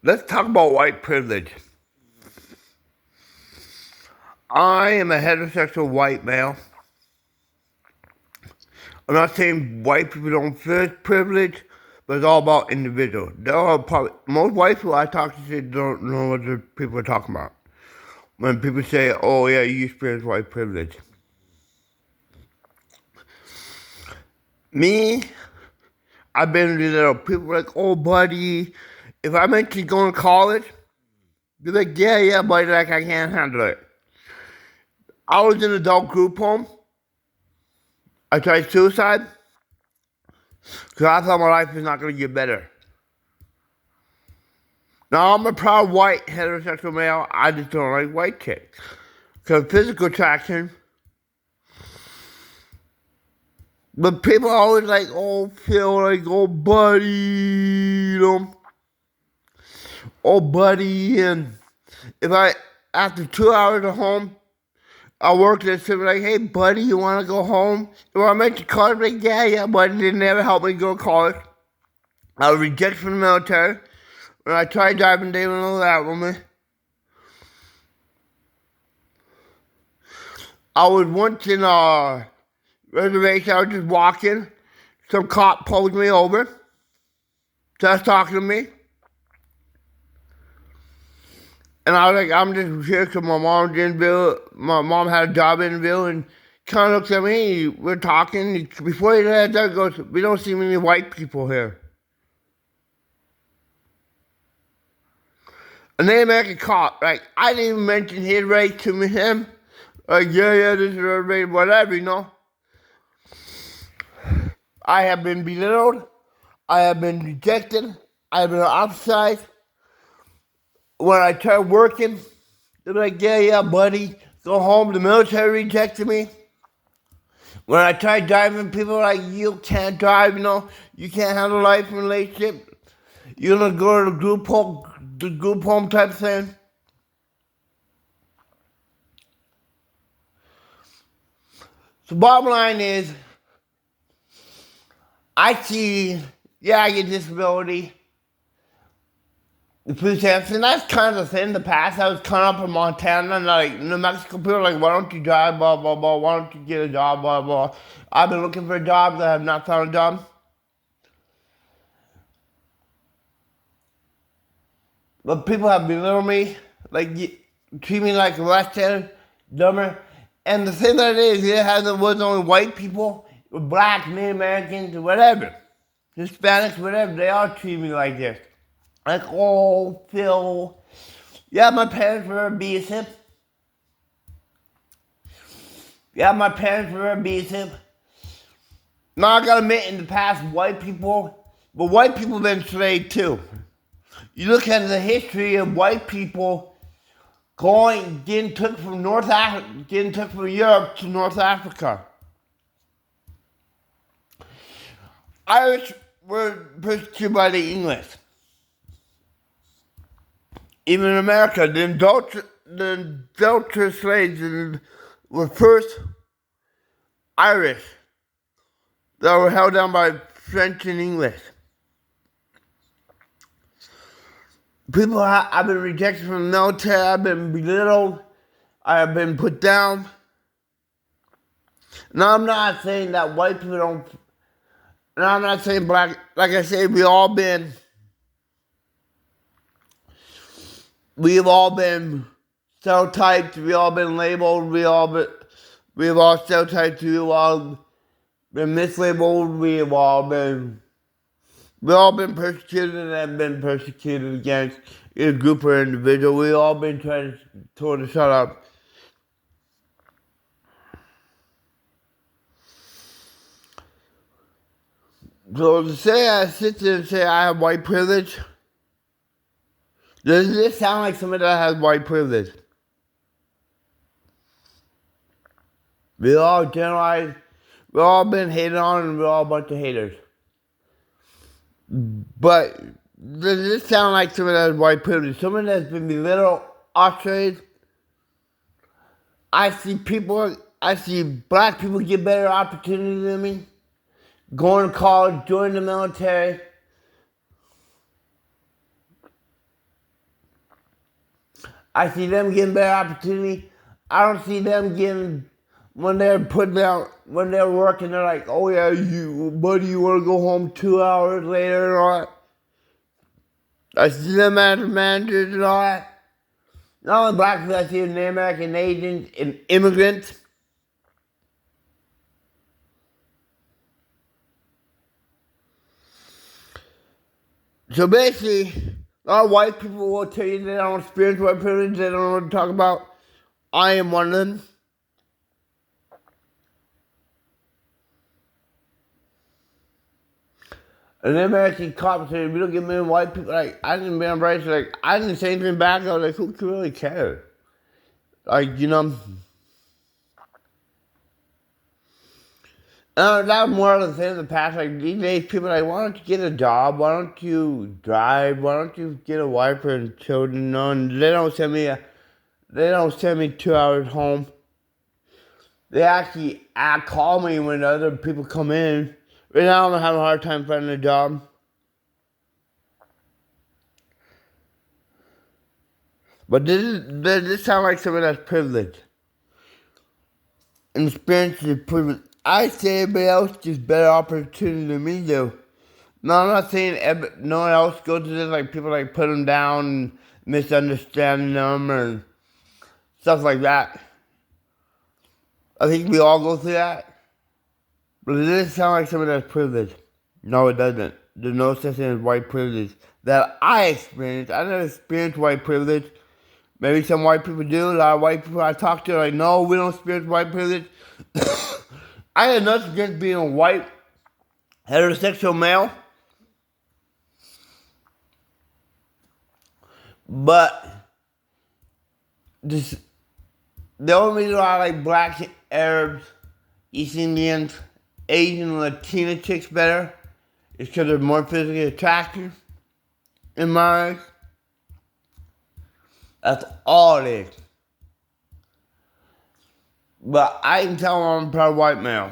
Let's talk about white privilege. I am a heterosexual white male. I'm not saying white people don't feel privilege, but it's all about individual. There are probably, most white people I talk to say don't know what the people are talking about. When people say, oh yeah, you experience white privilege. Me, I've been to little people like, oh buddy, if I mention going to college, they're like, yeah, buddy, like I can't handle it. I was in an adult group home. I tried suicide because I thought my life was not going to get better. Now, I'm a proud white heterosexual male. I just don't like white chicks. Because physical attraction. But people are always like, oh, Phil, like, oh, buddy, you know. Oh, buddy. And if after 2 hours at home, I worked at something like, hey, buddy, you want to go home? If I make the college, like, yeah, buddy. They never helped me go to college. I was rejected from the military. When I tried driving, they wouldn't allow that with me. I was once in a reservation. I was just walking. Some cop pulled me over. Starts talking to me. And I was like, I'm just here because my mom's in Ville. My mom had a job in Ville. And kind of looks at me. We're talking. Before he let that goes, we don't see many white people here. An American cop, like, I didn't even mention his race to him. Like, yeah, this is her race, whatever, you know. I have been belittled. I have been rejected. I have been ostracized. When I started working, they're like, yeah, buddy, go home. The military rejected me. When I tried driving, people were like, you can't drive, you know. You can't handle life and relationship. You're going to go to the group home type thing. So bottom line is, I see, yeah, I get disability. The food stamps, and that's kind of the thing in the past. I was kind of up in Montana, and like New Mexico, people are like, why don't you drive, blah, blah, blah, why don't you get a job, blah, blah. I've been looking for a job, I have not found a job. But people have belittled me, like, treat me like less than, dumber. And the thing that it is, it was only white people, black, Native Americans, whatever, Hispanics, whatever, they all treat me like this. Like, oh, Phil. Yeah, my parents were abusive. Now I gotta admit, in the past, white people have been enslaved too. You look at the history of white people getting took from Europe to North Africa. Irish were persecuted by the English. Even in America, the adulterous slaves were first Irish that were held down by French and English. People I've been rejected from the military, I've been belittled, I have been put down. Now I'm not saying that white people don't, and I'm not saying black, like I said, we've all been stereotyped, we've all been labeled, we've all stereotyped, we've all been mislabeled, we've all been persecuted and have been persecuted against a group or individual. We've all been told to shut up. So to say I sit there and say I have white privilege, does this sound like somebody that has white privilege? We all generalize, we've all been hated on, and we're all a bunch of haters. But does this sound like someone that has white privilege? Someone that's been belittled, ostracized? I see black people get better opportunities than me. Going to college, joining the military. I see them getting better opportunity. I don't see them getting when they're putting out when they're working. They're like, oh yeah, you buddy, you want to go home 2 hours later and all that. I see them as managers and all that. Not only black people, I see them American Asians and immigrants. So basically, a lot of white people will tell you they don't experience white privilege, they don't know what to talk about. I am one of them. And then American cops say, we don't get many white people. Like, I didn't be on rights. Like, I didn't say anything back. I was like, who can really care? Like, you know. That was more of the thing in the past. Like, these days, people are like, why don't you get a job? Why don't you drive? Why don't you get a wife and children? No, and they don't send me 2 hours home. They actually call me when other people come in. Right now, I'm having a hard time finding a job. But this sounds like something that's privileged. And experience is privilege. I say everybody else gets better opportunity than me do. No, I'm not saying no one else goes to this. Like people like put them down and misunderstanding them and stuff like that. I think we all go through that. But it doesn't sound like something that's privileged. No, it doesn't. There's no such thing as white privilege that I experienced. I never experienced white privilege. Maybe some white people do. A lot of white people I talk to are like, no, we don't experience white privilege. I had nothing against being a white heterosexual male. But the only reason why I like blacks, Arabs, East Indians, Asian, Latina chicks better is because they're more physically attractive in my eyes. That's all it is. But I can tell I'm a proud white male.